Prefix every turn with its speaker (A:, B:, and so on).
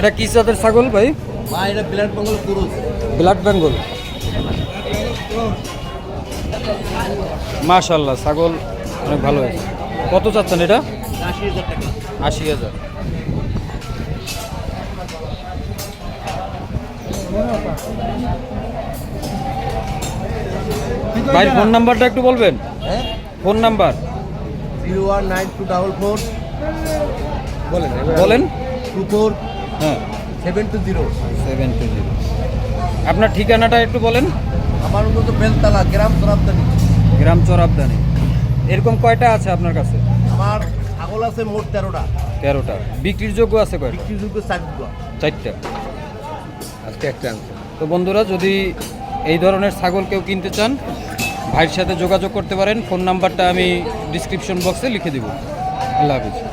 A: এটা কি জাতের ছাগল ভাই?
B: ভাই এটা blood Bengal cross.
A: Blood Bengal. মাশাআল্লাহ ছাগল অনেক ভালো হয়েছে। কত চাচ্ছেন এটা?
B: ৮০,০০০ টাকা।
A: ৮০,০০০। ভাইয়ের ফোন নাম্বারটা একটু বলবেন?
B: হ্যাঁ,
A: ফোন নাম্বার
B: 01924 বলেন
A: বলেন।
B: 24
A: হ্যাঁ
B: 720।
A: 720। আপনার ঠিকানাটা একটু বলেন।
B: আমার মতো বেলতলা গ্রাম সরাবদানি।
A: গ্রাম চরাবদানি। এরকম কয়টা আছে আপনার কাছে?
B: আমার ছাগল আছে মোট 13টা।
A: 13টা। বিক্রির যোগ্য আছে কয়টা?
B: বিক্রিযোগ্য 4টা।
A: 4টা।
B: আজকে একটা আনছে।
A: তো বন্ধুরা, যদি এই ধরনের ছাগল কেউ কিনতে চান, ভাইয়ের সাথে যোগাযোগ করতে পারেন। ফোন নাম্বারটা আমি ডিসক্রিপশন বক্সে লিখে দিব। আল্লাহ হাফিজ।